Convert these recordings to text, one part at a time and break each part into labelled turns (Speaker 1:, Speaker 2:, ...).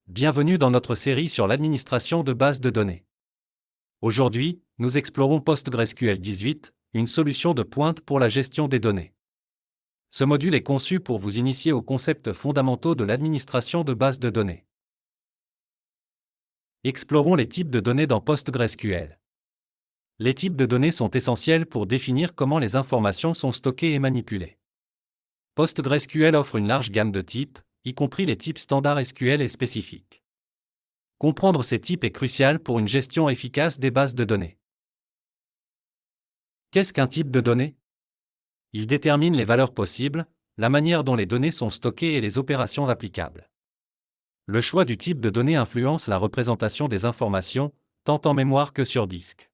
Speaker 1: Bienvenue dans notre série sur l'administration de bases de données. Aujourd'hui, nous explorons PostgreSQL 18, une solution de pointe pour la gestion des données. Ce module est conçu pour vous initier aux concepts fondamentaux de l'administration de bases de données. Explorons les types de données dans PostgreSQL. Les types de données sont essentiels pour définir comment les informations sont stockées et manipulées. PostgreSQL offre une large gamme de types, y compris les types standards SQL et spécifiques. Comprendre ces types est crucial pour une gestion efficace des bases de données. Qu'est-ce qu'un type de données ? Il détermine les valeurs possibles, la manière dont les données sont stockées et les opérations applicables. Le choix du type de données influence la représentation des informations, tant en mémoire que sur disque.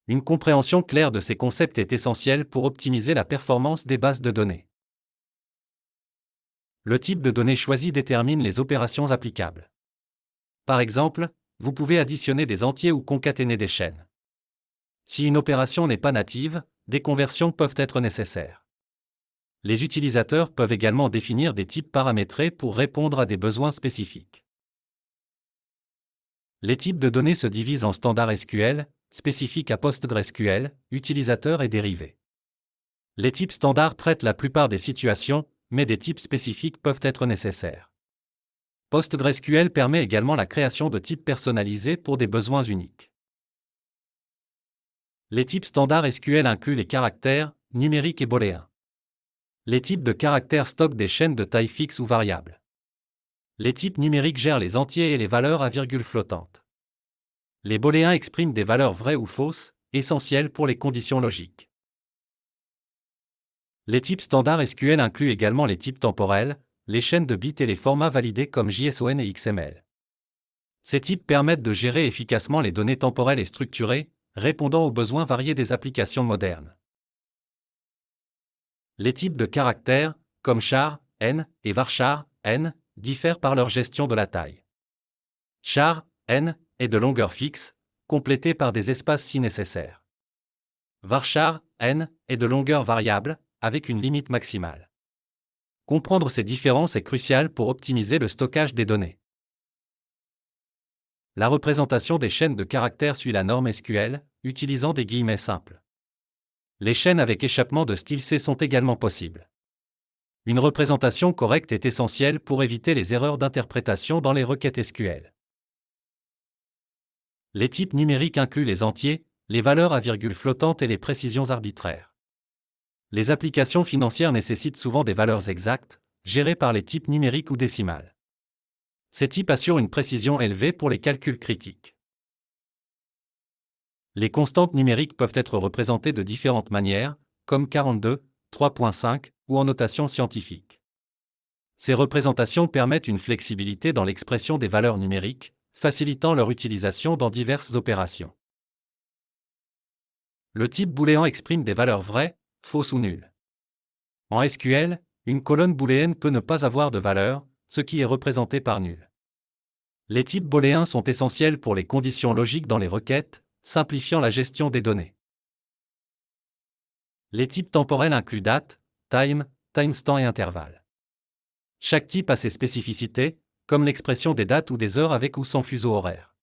Speaker 1: Une compréhension claire de ces concepts est essentielle pour optimiser la performance des bases de données. Le type de données choisi détermine les opérations applicables. Par exemple, vous pouvez additionner des entiers ou concaténer des chaînes. Si une opération n'est pas native, des conversions peuvent être nécessaires. Les utilisateurs peuvent également définir des types paramétrés pour répondre à des besoins spécifiques. Les types de données se divisent en standards SQL, spécifiques à PostgreSQL, utilisateurs et dérivés. Les types standards traitent la plupart des situations, mais des types spécifiques peuvent être nécessaires. PostgreSQL permet également la création de types personnalisés pour des besoins uniques. Les types standards SQL incluent les caractères, numériques et booléens. Les types de caractères stockent des chaînes de taille fixe ou variable. Les types numériques gèrent les entiers et les valeurs à virgule flottante. Les booléens expriment des valeurs vraies ou fausses, essentielles pour les conditions logiques. Les types standards SQL incluent également les types temporels, les chaînes de bits et les formats validés comme JSON et XML. Ces types permettent de gérer efficacement les données temporelles et structurées, répondant aux besoins variés des applications modernes. Les types de caractères, comme char, n, et varchar, n, diffèrent par leur gestion de la taille. Char, n, est de longueur fixe, complétée par des espaces si nécessaire. Varchar, n, est de longueur variable, avec une limite maximale. Comprendre ces différences est crucial pour optimiser le stockage des données. La représentation des chaînes de caractères suit la norme SQL, utilisant des guillemets simples. Les chaînes avec échappement de style C sont également possibles. Une représentation correcte est essentielle pour éviter les erreurs d'interprétation dans les requêtes SQL. Les types numériques incluent les entiers, les valeurs à virgule flottante et les précisions arbitraires. Les applications financières nécessitent souvent des valeurs exactes, gérées par les types numériques ou décimales. Ces types assurent une précision élevée pour les calculs critiques. Les constantes numériques peuvent être représentées de différentes manières, comme 42, 3.5 ou en notation scientifique. Ces représentations permettent une flexibilité dans l'expression des valeurs numériques, facilitant leur utilisation dans diverses opérations. Le type booléen exprime des valeurs vraies, fausses ou nulles. En SQL, une colonne booléenne peut ne pas avoir de valeur, ce qui est représenté par nul. Les types booléens sont essentiels pour les conditions logiques dans les requêtes, simplifiant la gestion des données. Les types temporels incluent date, time, timestamp et intervalle. Chaque type a ses spécificités, comme l'expression des dates ou des heures avec ou sans fuseau horaire.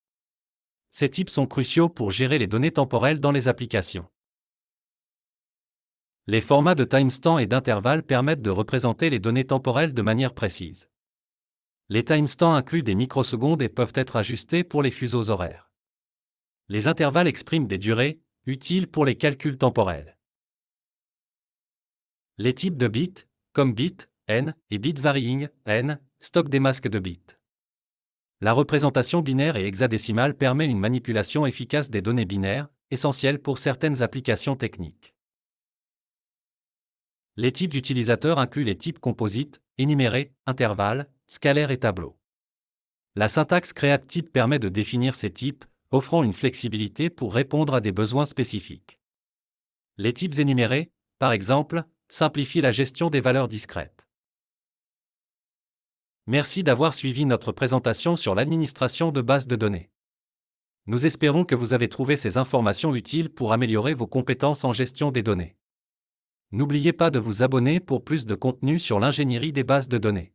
Speaker 1: Ces types sont cruciaux pour gérer les données temporelles dans les applications. Les formats de timestamp et d'intervalle permettent de représenter les données temporelles de manière précise. Les timestamps incluent des microsecondes et peuvent être ajustés pour les fuseaux horaires. Les intervalles expriment des durées, utiles pour les calculs temporels. Les types de bits, comme bit, n, et bit varying, n, stockent des masques de bits. La représentation binaire et hexadécimale permet une manipulation efficace des données binaires, essentielle pour certaines applications techniques. Les types d'utilisateurs incluent les types composites, énumérés, intervalles, scalaires et tableaux. La syntaxe createType permet de définir ces types, offrant une flexibilité pour répondre à des besoins spécifiques. Les types énumérés, par exemple, simplifient la gestion des valeurs discrètes. Merci d'avoir suivi notre présentation sur l'administration de bases de données. Nous espérons que vous avez trouvé ces informations utiles pour améliorer vos compétences en gestion des données. N'oubliez pas de vous abonner pour plus de contenu sur l'ingénierie des bases de données.